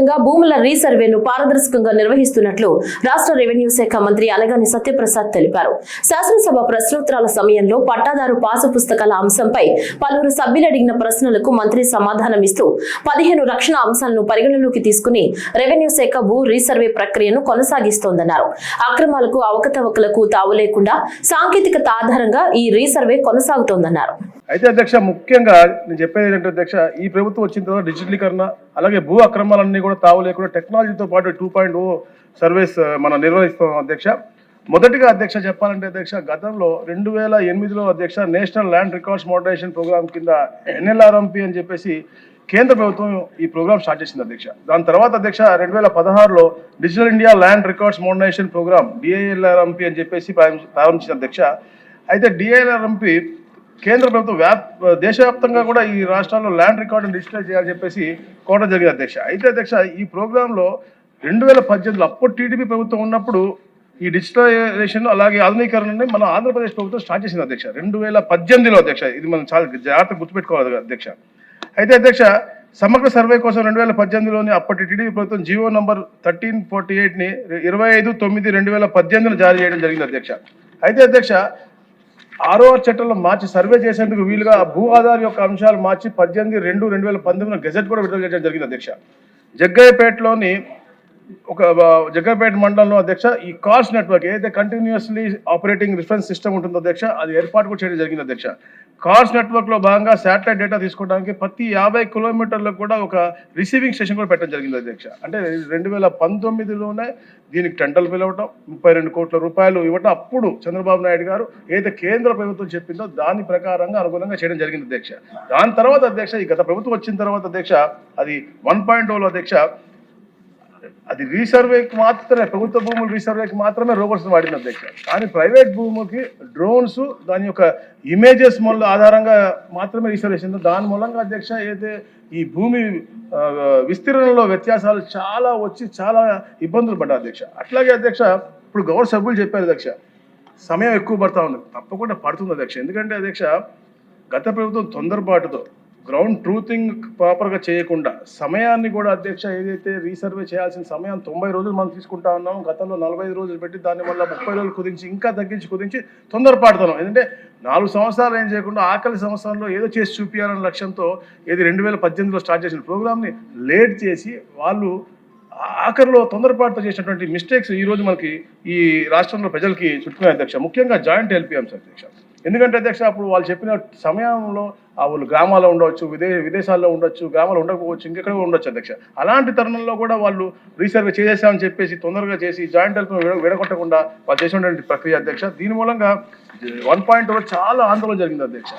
వ్యాప్తంగా భూముల రీసర్వేను పారదర్శకంగా నిర్వహిస్తున్నట్లు రాష్ట్ర రెవెన్యూ శాఖ మంత్రి అనగాని సత్యప్రసాద్ తెలిపారు. శాసనసభ ప్రశ్నోత్తరాల సమయంలో పట్టాదారు పాసు పుస్తకాల అంశంపై పలువురు సభ్యులు అడిగిన ప్రశ్నలకు మంత్రి సమాధానమిస్తూ 15 రక్షణ అంశాలను పరిగణలోకి తీసుకుని రెవెన్యూ శాఖ భూ రీసర్వే ప్రక్రియను కొనసాగిస్తోందన్నారు. అక్రమాలకు అవకతవకలకు తావు లేకుండా సాంకేతికత ఆధారంగా ఈ రీసర్వే కొనసాగుతోందన్నారు. అయితే అధ్యక్ష, ముఖ్యంగా నేను చెప్పేది ఏంటంటే అధ్యక్ష, ఈ ప్రభుత్వం వచ్చిన తర్వాత డిజిటలీకరణ అలాగే భూ అక్రమాలన్నీ కూడా తావు లేకుండా టెక్నాలజీతో పాటు 2.0 సర్వీస్ మనం నిర్వహిస్తాం అధ్యక్ష. మొదటిగా అధ్యక్ష చెప్పాలంటే అధ్యక్ష, గతంలో 2008లో అధ్యక్ష national land records modernization programme కింద NLRMP అని చెప్పేసి కేంద్ర ప్రభుత్వం ఈ ప్రోగ్రామ్ స్టార్ట్ చేసింది అధ్యక్ష. దాని తర్వాత అధ్యక్ష 2016లో digital India land records modernization programme DILRMP అని చెప్పేసి ప్రారంభించిన అధ్యక్ష. అయితే DILRMP కేంద్ర ప్రభుత్వం దేశవ్యాప్తంగా కూడా ఈ రాష్ట్రాల్లో ల్యాండ్ రికార్డును డిజిటలైజ్ చేయాలని చెప్పేసి కోరడం జరిగింది అధ్యక్ష. అయితే అధ్యక్ష, ఈ ప్రోగ్రాంలో 2018లో అప్పుడు టీడీపీ ప్రభుత్వం ఉన్నప్పుడు ఈ డిజిటలైజేషన్ అలాగే ఆధునీకరణని మన ఆంధ్రప్రదేశ్ ప్రభుత్వం స్టార్ట్ చేసింది అధ్యక్ష 2018లో అధ్యక్ష. ఇది మనం చాలా జాగ్రత్తగా గుర్తుపెట్టుకోవాలి అధ్యక్ష. అయితే అధ్యక్ష, సమగ్ర సర్వే కోసం 2018లోని అప్పటి టీడీపీ ప్రభుత్వం జీవో నంబర్ 1348ని 25/9/2018 జారీ చేయడం జరిగింది అధ్యక్ష. అయితే అధ్యక్ష, ROR చట్టంలో మార్చి సర్వే చేసేందుకు వీలుగా భూ ఆధార్ యొక్క అంశాలు మార్చి 18/2/2019 గెజెట్ కూడా విడుదల చేయడం జరిగింది అధ్యక్ష. జగ్గయ్యపేట మండలంలో అధ్యక్ష ఈ కార్స్ నెట్వర్క్ ఏదైతే కంటిన్యూస్లీ ఆపరేటింగ్ రిఫరెన్స్ సిస్టమ్ ఉంటుందో అధ్యక్ష, అది ఏర్పాటు కూడా చేయడం జరిగింది అధ్యక్ష. కార్స్ నెట్వర్క్లో భాగంగా శాటిలైట్ డేటా తీసుకోవడానికి ప్రతి 50 కిలోమీటర్లకు కూడా ఒక రిసీవింగ్ స్టేషన్ కూడా పెట్టడం జరిగింది అధ్యక్ష. అంటే 2019లోనే దీనికి టెండర్లు పిలవటం, 32 కోట్ల రూపాయలు ఇవ్వటం అప్పుడు చంద్రబాబు నాయుడు గారు ఏదైతే కేంద్ర ప్రభుత్వం చెప్పిందో దాని ప్రకారంగా అనుగుణంగా చేయడం జరిగింది అధ్యక్ష. దాని తర్వాత అధ్యక్ష, ఈ గత ప్రభుత్వం వచ్చిన తర్వాత అధ్యక్ష అది 1.0లో అధ్యక్ష అది రీసర్వేకి మాత్రమే, ప్రభుత్వ భూములు రీసర్వేకి మాత్రమే రోబోట్స్ వాడింది అధ్యక్ష. కానీ ప్రైవేట్ భూములకి డ్రోన్స్ దాని యొక్క ఇమేజెస్ ఆధారంగా మాత్రమే రీసర్వే చేసింది. దాని మూలంగా అధ్యక్ష ఏదైతే ఈ భూమి విస్తీర్ణంలో వ్యత్యాసాలు చాలా వచ్చి చాలా ఇబ్బందులు పడ్డా అధ్యక్ష. అట్లాగే అధ్యక్ష, ఇప్పుడు గౌరవ సభ్యులు చెప్పారు అధ్యక్ష, సమయం ఎక్కువ పడతా ఉంది. తప్పకుండా పడుతుంది అధ్యక్ష. ఎందుకంటే అధ్యక్ష, గత ప్రభుత్వం తొందరపాటుతో గ్రౌండ్ ట్రూతింగ్ ప్రాపర్గా చేయకుండా సమయాన్ని కూడా అధ్యక్ష ఏదైతే రీసర్వే చేయాల్సిన సమయం 90 రోజులు మనం తీసుకుంటా ఉన్నాం. గతంలో 45 రోజులు పెట్టి దాని వల్ల 30 రోజులు కుదించి ఇంకా కుదించి తొందరపాటుతున్నాం. ఎందుకంటే 4 సంవత్సరాలు ఏం చేయకుండా ఆఖరి సంవత్సరంలో ఏదో చేసి చూపించాలనే లక్ష్యంతో ఏది 2018లో స్టార్ట్ చేసిన ప్రోగ్రామ్ని లేట్ చేసి వాళ్ళు ఆఖరిలో తొందరపాటుతో చేసినటువంటి మిస్టేక్స్ ఈరోజు మనకి ఈ రాష్ట్రంలో ప్రజలకి చుట్టుకునే అధ్యక్ష. ముఖ్యంగా జాయింట్ LPMs అధ్యక్ష. ఎందుకంటే అధ్యక్ష, అప్పుడు వాళ్ళు చెప్పిన సమయంలో వాళ్ళు గ్రామాల్లో ఉండవచ్చు, విదేశాల్లో ఉండొచ్చు, గ్రామాలు ఉండకపోవచ్చు, ఇంకెక్కడ ఉండొచ్చు అధ్యక్ష. అలాంటి తరుణంలో కూడా వాళ్ళు రీసర్వే చేసేసామని చెప్పేసి తొందరగా చేసి జాయింట్ LPM విడగొట్టకుండా వాళ్ళు చేసినటువంటి ప్రక్రియ అధ్యక్ష. దీని మూలంగా 1.0 చాలా ఆందోళన జరిగింది అధ్యక్ష.